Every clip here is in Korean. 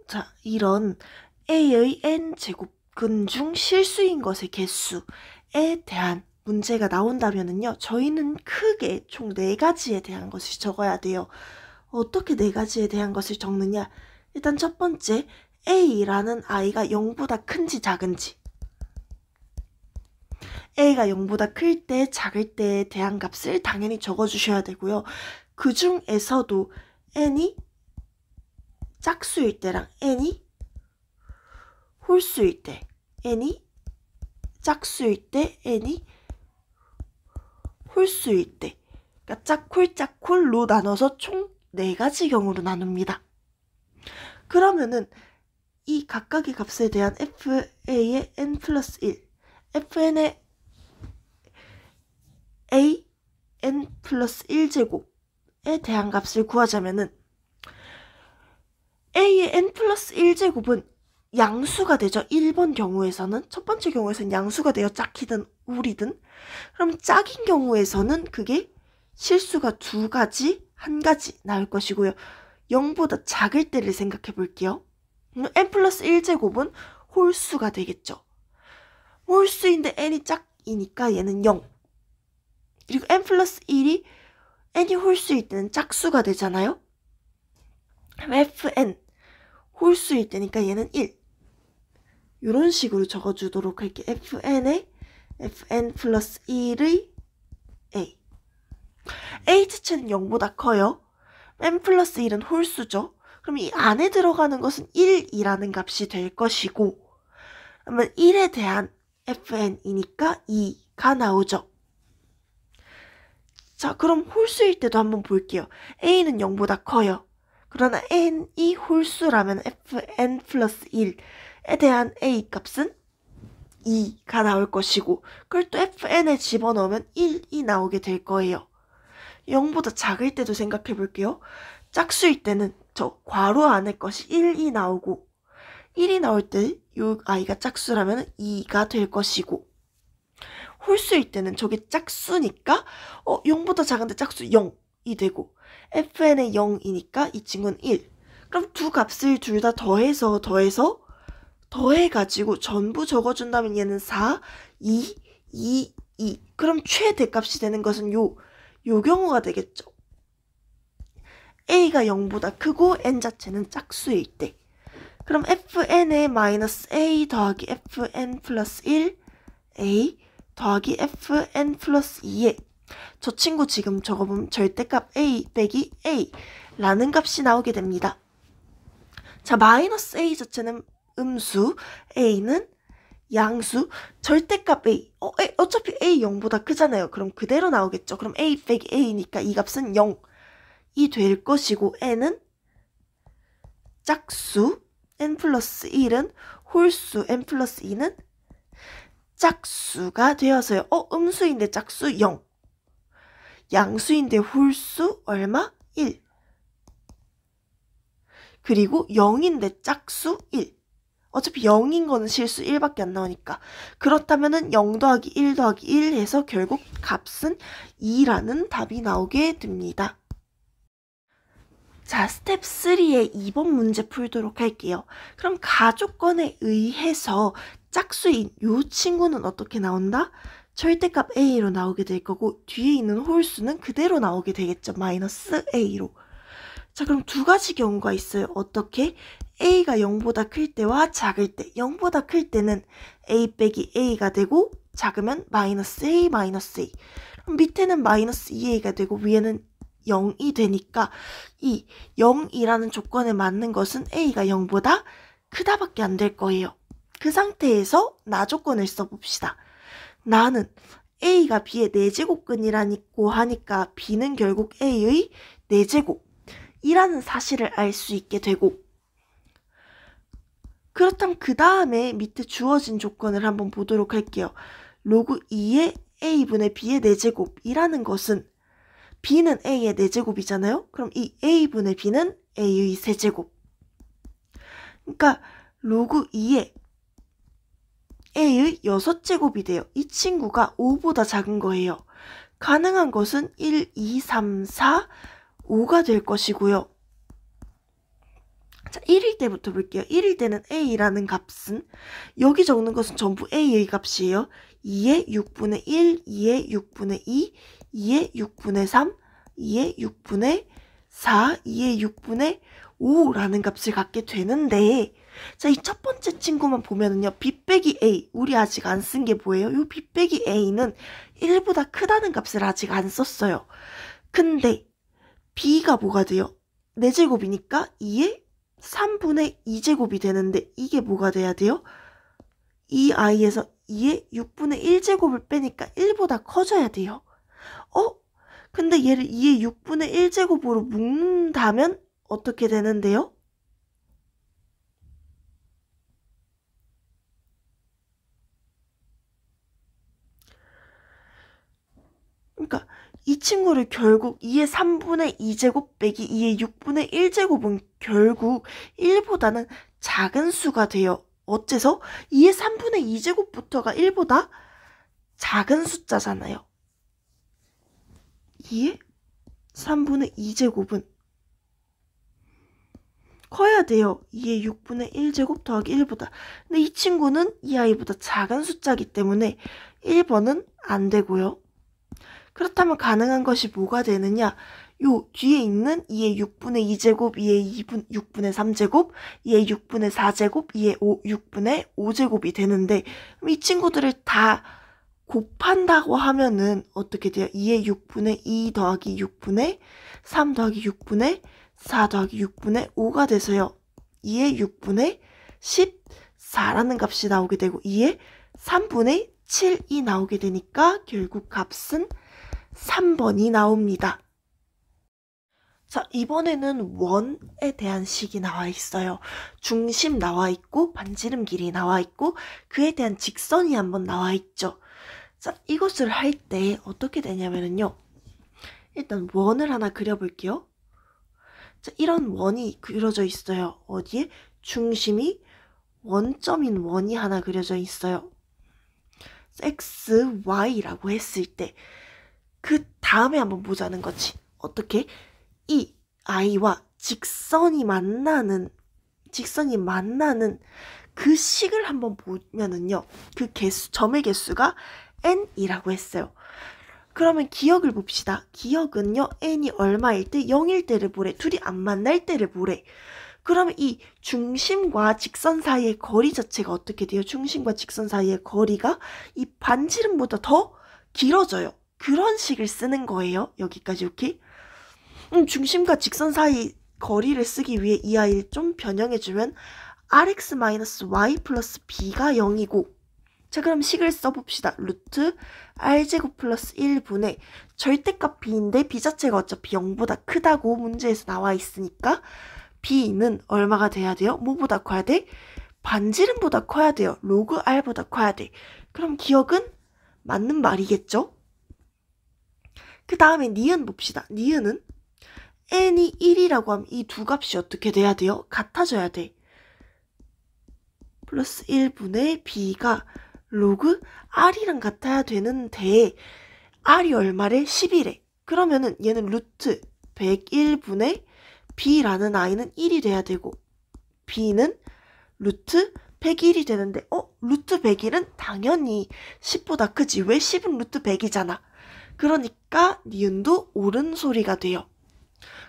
자, 이런 a의 n제곱근 중 실수인 것의 개수에 대한 문제가 나온다면은요, 저희는 크게 총 4가지에 대한 것을 적어야 돼요. 어떻게 4가지에 대한 것을 적느냐? 일단 첫 번째, a라는 아이가 0보다 큰지 작은지. a가 0보다 클 때, 작을 때에 대한 값을 당연히 적어주셔야 되고요. 그 중에서도 n이 짝수일 때랑 n이 홀수일 때, n이 짝수일 때, n이 홀수일 때, 그러니까 짝홀, 짝홀로 나눠서 총 4가지 경우로 나눕니다. 그러면은 이 각각의 값에 대한 fa의 n 플러스 1, fn의 a n 플러스 1제곱에 대한 값을 구하자면은 a의 n 플러스 1제곱은 양수가 되죠. 1번 경우에서는, 첫 번째 경우에서는 양수가 돼요. 짝이든 우리든. 그럼 짝인 경우에서는 그게 실수가 2가지, 1가지 나올 것이고요. 0보다 작을 때를 생각해 볼게요. n 플러스 1제곱은 홀수가 되겠죠. 홀수인데 n이 짝이니까 얘는 0. 그리고 n 플러스 1이 n이 홀수일 때는 짝수가 되잖아요. fn 홀수일 때니까 얘는 1. 이런 식으로 적어주도록 할게요. fn의 fn 플러스 1의 a. a 자체는 0보다 커요. n 플러스 1은 홀수죠. 그럼 이 안에 들어가는 것은 1이라는 값이 될 것이고, 그러면 1에 대한 fn이니까 2가 나오죠. 자, 그럼 홀수일 때도 한번 볼게요. a는 0보다 커요. 그러나 n이 홀수라면 fn 플러스 1에 대한 a 값은 2가 나올 것이고, 그걸 또 fn에 집어넣으면 1이 나오게 될 거예요. 0보다 작을 때도 생각해 볼게요. 짝수일 때는 저 괄호 안에 것이 1이 나오고, 1이 나올 때 이 아이가 짝수라면 2가 될 것이고, 홀수일 때는 저게 짝수니까 0보다 작은데 짝수 0이 되고, fn의 0이니까 이 친구는 1. 그럼 두 값을 둘 다 더해가지고 전부 적어준다면 얘는 4, 2, 2, 2. 그럼 최대값이 되는 것은 요 경우가 되겠죠. a가 0보다 크고 n 자체는 짝수일 때. 그럼 fn의 마이너스 a 더하기 fn 플러스 1, a 더하기 fn 플러스 2에 저 친구 지금 적어보면 절대값 a 빼기 a 라는 값이 나오게 됩니다. 자, 마이너스 a 자체는 음수, a는 양수, 절대값 a. 어차피 a 0보다 크잖아요. 그럼 그대로 나오겠죠. 그럼 a 빼기 a니까 이 값은 0이 될 것이고, n은 짝수, n 플러스 1은 홀수, n 플러스 2는 짝수가 되어서요. 음수인데 짝수 0. 양수인데 홀수 얼마? 1. 그리고 0인데 짝수 1. 어차피 0인 거는 실수 1밖에 안 나오니까. 그렇다면은 0 더하기 1 더하기 1 해서 결국 값은 2라는 답이 나오게 됩니다. 자, 스텝 3의 2번 문제 풀도록 할게요. 그럼 가조건에 의해서 짝수인 이 친구는 어떻게 나온다? 절대값 a로 나오게 될 거고, 뒤에 있는 홀수는 그대로 나오게 되겠죠. 마이너스 a로. 자, 그럼 2가지 경우가 있어요. 어떻게? a가 0보다 클 때와 작을 때. 0보다 클 때는 a 빼기 a가 되고, 작으면 마이너스 a 마이너스 a. 그럼 밑에는 마이너스 2a가 되고 위에는 0이 되니까 이 0이라는 조건에 맞는 것은 a가 0보다 크다밖에 안 될 거예요. 그 상태에서 나 조건을 써봅시다. 나는 a가 b의 4제곱근이라고 하니까 b는 결국 a의 4제곱이라는 사실을 알 수 있게 되고, 그렇다면 그 다음에 밑에 주어진 조건을 한번 보도록 할게요. 로그 2의 a분의 b의 4제곱이라는 것은 b는 a의 4제곱이잖아요. 그럼 이 a분의 b는 a의 세제곱. 그러니까 로그 2의 a의 6제곱이 돼요. 이 친구가 5보다 작은 거예요. 가능한 것은 1, 2, 3, 4, 5가 될 것이고요. 자, 1일 때부터 볼게요. 1일 때는 a라는 값은 여기 적는 것은 전부 a의 값이에요. 2의 6분의 1, 2의 6분의 2, 2의 6분의 3, 2의 6분의 4, 2의 6분의 5라는 값을 갖게 되는데 자, 이 첫 번째 친구만 보면은요. b 빼기 a, 우리 아직 안 쓴 게 뭐예요? 요 b 빼기 a는 1보다 크다는 값을 아직 안 썼어요. 근데 b가 뭐가 돼요? 4제곱이니까 2의 3분의 2제곱이 되는데 이게 뭐가 돼야 돼요? 이 i에서 2의 6분의 1제곱을 빼니까 1보다 커져야 돼요. 근데 얘를 2의 6분의 1제곱으로 묶는다면 어떻게 되는데요? 그러니까 이 친구를 결국 2의 3분의 2제곱 빼기 2의 6분의 1제곱은 결국 1보다는 작은 수가 돼요. 어째서? 2의 3분의 2제곱부터가 1보다 작은 숫자잖아요. 2의 3분의 2제곱은 커야 돼요. 2의 6분의 1제곱 더하기 1보다. 근데 이 친구는 이 아이보다 작은 숫자이기 때문에 1번은 안 되고요. 그렇다면 가능한 것이 뭐가 되느냐? 요 뒤에 있는 2의 6분의 2제곱, 2의 6분의 3제곱, 2의 6분의 4제곱, 2의 6분의 5제곱이 되는데 그럼 이 친구들을 다 곱한다고 하면은 어떻게 돼요? 2의 6분의 2 더하기 6분의 3 더하기 6분의 4 더하기 6분의 5가 돼서요. 2의 6분의 14라는 값이 나오게 되고 2의 3분의 7이 나오게 되니까 결국 값은 3번이 나옵니다. 자, 이번에는 원에 대한 식이 나와 있어요. 중심 나와 있고 반지름 길이 나와 있고 그에 대한 직선이 한번 나와 있죠. 자, 이것을 할 때 어떻게 되냐면요. 일단 원을 하나 그려볼게요. 자, 이런 원이 그려져 있어요. 어디에? 중심이 원점인 원이 하나 그려져 있어요. x, y라고 했을 때 그 다음에 한번 보자는 거지. 어떻게? 이 i와 직선이 만나는 그 식을 한번 보면은요. 그 개수, 점의 개수가 n이라고 했어요. 그러면 기억을 봅시다. 기억은요. n이 얼마일 때 0일 때를 보래. 둘이 안 만날 때를 보래. 그러면 이 중심과 직선 사이의 거리 자체가 어떻게 돼요? 중심과 직선 사이의 거리가 이 반지름보다 더 길어져요. 그런 식을 쓰는 거예요. 여기까지 오케이? 중심과 직선 사이 거리를 쓰기 위해 이 아이를 좀 변형해주면 rx-y 플러스 b가 0이고 자 그럼 식을 써봅시다. 루트 r제곱 플러스 1분의 절대값 b인데 b 자체가 어차피 0보다 크다고 문제에서 나와 있으니까 b는 얼마가 돼야 돼요? 뭐보다 커야 돼? 반지름보다 커야 돼요. 로그 r보다 커야 돼. 그럼 기억은 맞는 말이겠죠? 그 다음에 니은 봅시다. 니은은 n이 1이라고 하면 이 두 값이 어떻게 돼야 돼요? 같아져야 돼. 플러스 1분의 b가 로그 r이랑 같아야 되는데 r이 얼마래? 10이래. 그러면은 얘는 루트 101분의 b라는 i는 1이 돼야 되고 b는 루트 101이 되는데 루트 101은 당연히 10보다 크지. 왜 10은 루트 100이잖아. 그러니까 니은도 옳은 소리가 돼요.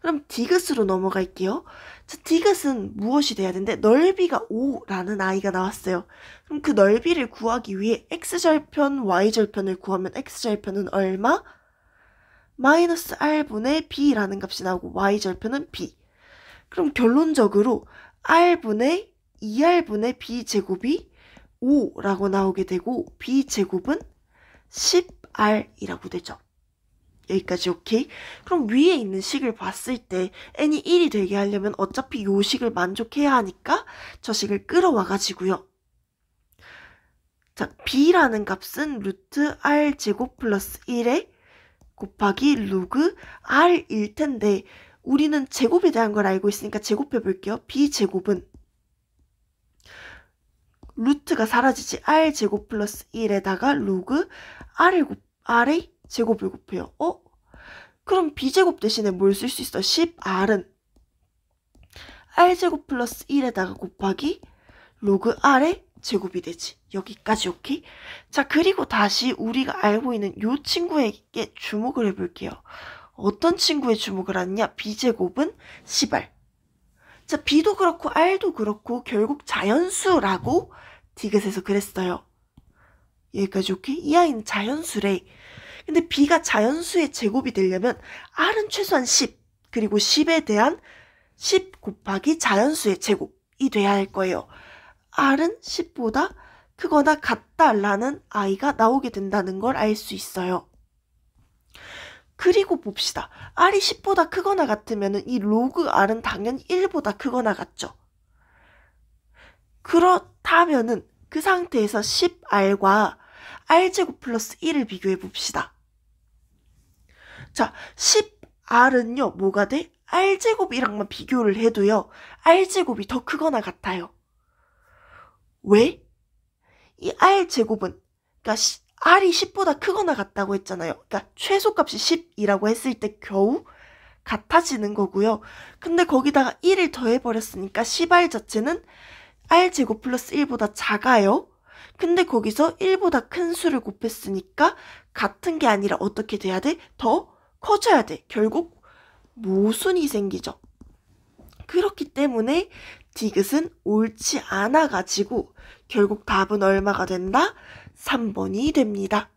그럼 디귿으로 넘어갈게요. 자, 디귿은 무엇이 돼야 되는데 넓이가 5라는 i가 나왔어요. 그럼 그 넓이를 구하기 위해 x절편, y절편을 구하면 x절편은 얼마? 마이너스 r분의 b라는 값이 나오고 y절편은 b. 그럼 결론적으로 r분의 2r분의 b제곱이 5라고 나오게 되고 b제곱은 10r이라고 되죠. 여기까지 오케이? 그럼 위에 있는 식을 봤을 때 n이 1이 되게 하려면 어차피 요 식을 만족해야 하니까 저 식을 끌어와가지고요. 자, b라는 값은 루트 r제곱 플러스 1에 곱하기 로그 r일 텐데 우리는 제곱에 대한 걸 알고 있으니까 제곱해 볼게요. b제곱은 루트가 사라지지 r제곱 플러스 1에다가 로그 r의 제곱을 곱해요. 그럼 b제곱 대신에 뭘 쓸 수 있어? 10r은 r제곱 플러스 1에다가 곱하기 로그 r의 제곱이 되지. 여기까지 오케이? 자, 그리고 다시 우리가 알고 있는 요 친구에게 주목을 해볼게요. 어떤 친구에 주목을 하느냐? b제곱은 10r. 자, b도 그렇고 r도 그렇고 결국 자연수라고 디귿에서 그랬어요. 여기까지 오케이? 이 아이는 자연수래. 근데 b가 자연수의 제곱이 되려면 r은 최소한 10, 그리고 10에 대한 10 곱하기 자연수의 제곱이 돼야 할 거예요. r은 10보다 크거나 같다라는 아이가 나오게 된다는 걸 알 수 있어요. 그리고 봅시다. r이 10보다 크거나 같으면 이 로그 r은 당연히 1보다 크거나 같죠. 그렇다면은 그 상태에서 10r과 r제곱 플러스 1을 비교해 봅시다. 자, 10r은요, 뭐가 돼? r제곱이랑만 비교를 해도요, r제곱이 더 크거나 같아요. 왜? 이 r제곱은, 그러니까 r이 10보다 크거나 같다고 했잖아요. 그러니까 최소값이 10이라고 했을 때 겨우 같아지는 거고요. 근데 거기다가 1을 더해버렸으니까 10r 자체는 r제곱 플러스 1보다 작아요. 근데 거기서 1보다 큰 수를 곱했으니까 같은 게 아니라 어떻게 돼야 돼? 더 커져야 돼. 결국 모순이 생기죠. 그렇기 때문에 디귿은 옳지 않아가지고 결국 답은 얼마가 된다? 3번이 됩니다.